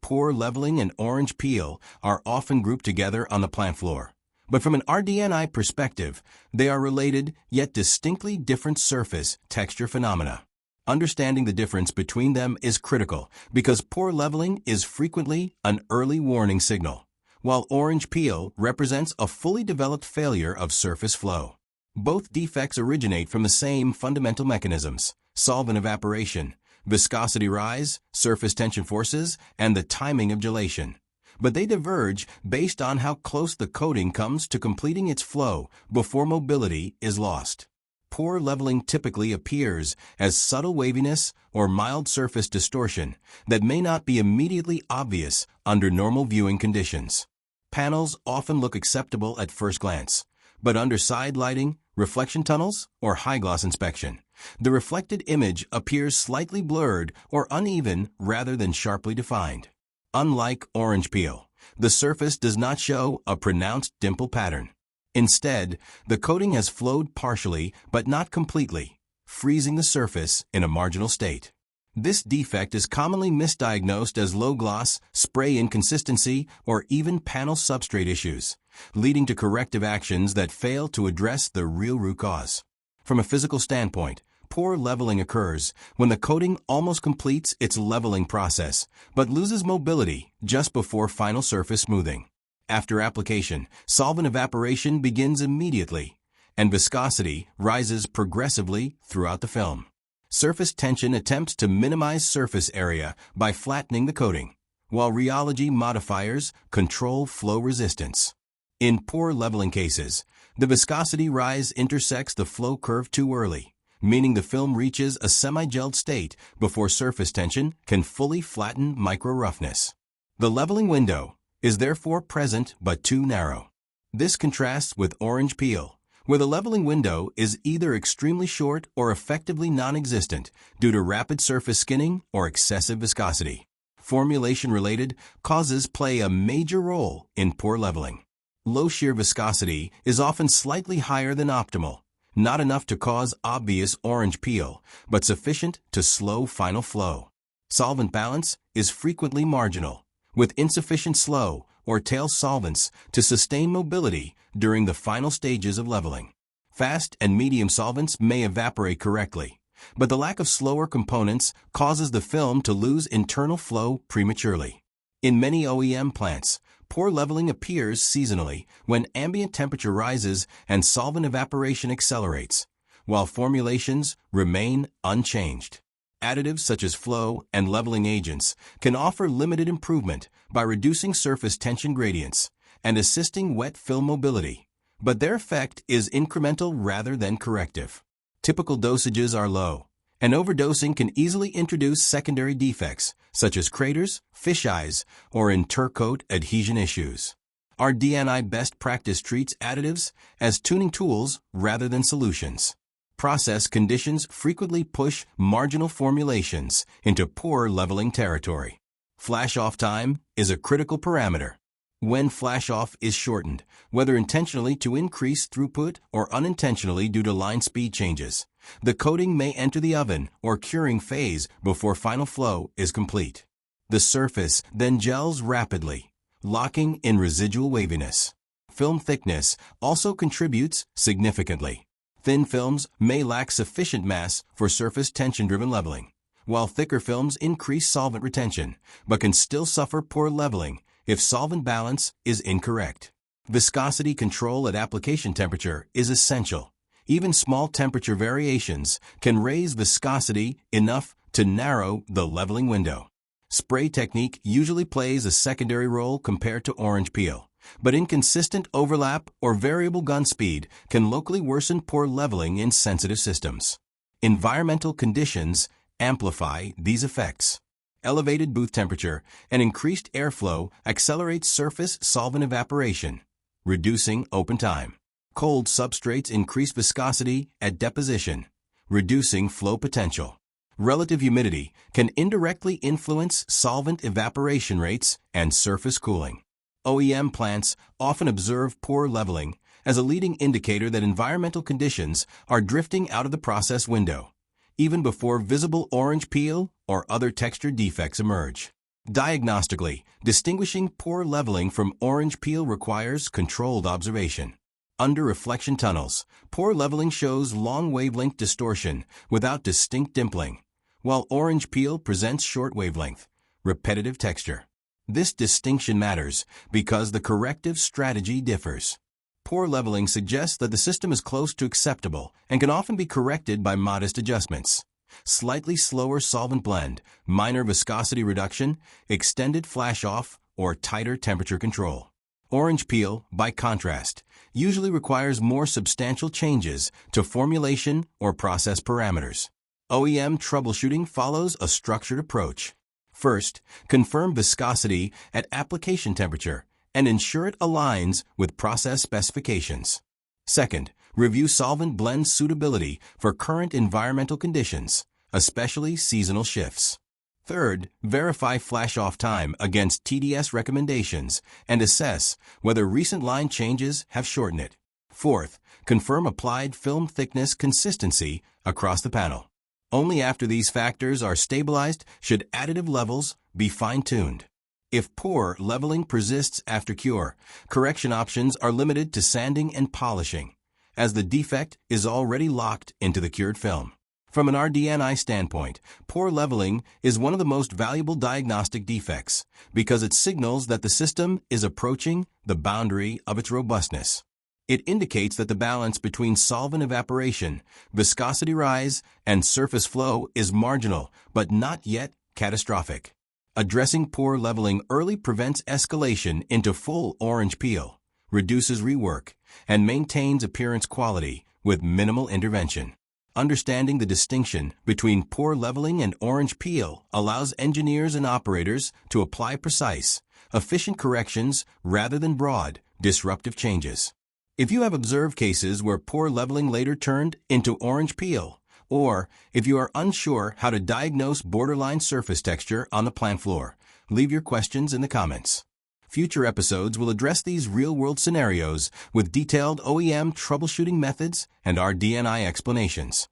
poor leveling and orange peel are often grouped together on the plant floor. But from an RD&I perspective, they are related yet distinctly different surface texture phenomena. Understanding the difference between them is critical because poor leveling is frequently an early warning signal, while orange peel represents a fully developed failure of surface flow. Both defects originate from the same fundamental mechanisms: solvent evaporation, viscosity rise, surface tension forces, and the timing of gelation. But they diverge based on how close the coating comes to completing its flow before mobility is lost. Poor leveling typically appears as subtle waviness or mild surface distortion that may not be immediately obvious under normal viewing conditions. Panels often look acceptable at first glance, but under side lighting, reflection tunnels, or high-gloss inspection, the reflected image appears slightly blurred or uneven rather than sharply defined. Unlike orange peel, the surface does not show a pronounced dimple pattern. Instead, the coating has flowed partially but not completely, freezing the surface in a marginal state. This defect is commonly misdiagnosed as low gloss, spray inconsistency, or even panel substrate issues, leading to corrective actions that fail to address the real root cause. From a physical standpoint, poor leveling occurs when the coating almost completes its leveling process but loses mobility just before final surface smoothing. After application, solvent evaporation begins immediately, and viscosity rises progressively throughout the film. Surface tension attempts to minimize surface area by flattening the coating, while rheology modifiers control flow resistance. In poor leveling cases, the viscosity rise intersects the flow curve too early, meaning the film reaches a semi-gelled state before surface tension can fully flatten micro-roughness. The leveling window is therefore present but too narrow. This contrasts with orange peel, where the leveling window is either extremely short or effectively non-existent due to rapid surface skinning or excessive viscosity. Formulation-related causes play a major role in poor leveling. Low shear viscosity is often slightly higher than optimal, not enough to cause obvious orange peel, but sufficient to slow final flow. Solvent balance is frequently marginal, with insufficient slow or tail solvents to sustain mobility during the final stages of leveling. Fast and medium solvents may evaporate correctly, but the lack of slower components causes the film to lose internal flow prematurely. In many OEM plants, poor leveling appears seasonally when ambient temperature rises and solvent evaporation accelerates, while formulations remain unchanged. Additives such as flow and leveling agents can offer limited improvement by reducing surface tension gradients and assisting wet film mobility, but their effect is incremental rather than corrective. Typical dosages are low, and overdosing can easily introduce secondary defects such as craters, fisheyes, or intercoat adhesion issues. RD&I best practice treats additives as tuning tools rather than solutions. Process conditions frequently push marginal formulations into poor leveling territory. Flash-off time is a critical parameter. When flash-off is shortened, whether intentionally to increase throughput or unintentionally due to line speed changes, the coating may enter the oven or curing phase before final flow is complete. The surface then gels rapidly, locking in residual waviness. Film thickness also contributes significantly. Thin films may lack sufficient mass for surface tension-driven leveling, while thicker films increase solvent retention, but can still suffer poor leveling if solvent balance is incorrect. Viscosity control at application temperature is essential. Even small temperature variations can raise viscosity enough to narrow the leveling window. Spray technique usually plays a secondary role compared to orange peel, but inconsistent overlap or variable gun speed can locally worsen poor leveling in sensitive systems. Environmental conditions amplify these effects. Elevated booth temperature and increased airflow accelerate surface solvent evaporation, reducing open time. Cold substrates increase viscosity at deposition, reducing flow potential. Relative humidity can indirectly influence solvent evaporation rates and surface cooling. OEM plants often observe poor leveling as a leading indicator that environmental conditions are drifting out of the process window, even before visible orange peel or other texture defects emerge. Diagnostically, distinguishing poor leveling from orange peel requires controlled observation. Under reflection tunnels, poor leveling shows long wavelength distortion without distinct dimpling, while orange peel presents short wavelength, repetitive texture. This distinction matters because the corrective strategy differs. Poor leveling suggests that the system is close to acceptable and can often be corrected by modest adjustments. Slightly slower solvent blend, minor viscosity reduction, extended flash-off, or tighter temperature control. Orange peel, by contrast, usually requires more substantial changes to formulation or process parameters. OEM troubleshooting follows a structured approach. First, confirm viscosity at application temperature and ensure it aligns with process specifications. Second, review solvent blend suitability for current environmental conditions, especially seasonal shifts. Third, verify flash-off time against TDS recommendations and assess whether recent line changes have shortened it. Fourth, confirm applied film thickness consistency across the panel. Only after these factors are stabilized should additive levels be fine-tuned. If poor leveling persists after cure, correction options are limited to sanding and polishing, as the defect is already locked into the cured film. From an RD&I standpoint, poor leveling is one of the most valuable diagnostic defects because it signals that the system is approaching the boundary of its robustness. It indicates that the balance between solvent evaporation, viscosity rise, and surface flow is marginal, but not yet catastrophic. Addressing poor leveling early prevents escalation into full orange peel, reduces rework, and maintains appearance quality with minimal intervention. Understanding the distinction between poor leveling and orange peel allows engineers and operators to apply precise, efficient corrections rather than broad, disruptive changes. If you have observed cases where poor leveling later turned into orange peel, or if you are unsure how to diagnose borderline surface texture on the plant floor, leave your questions in the comments. Future episodes will address these real-world scenarios with detailed OEM troubleshooting methods and RD&I explanations.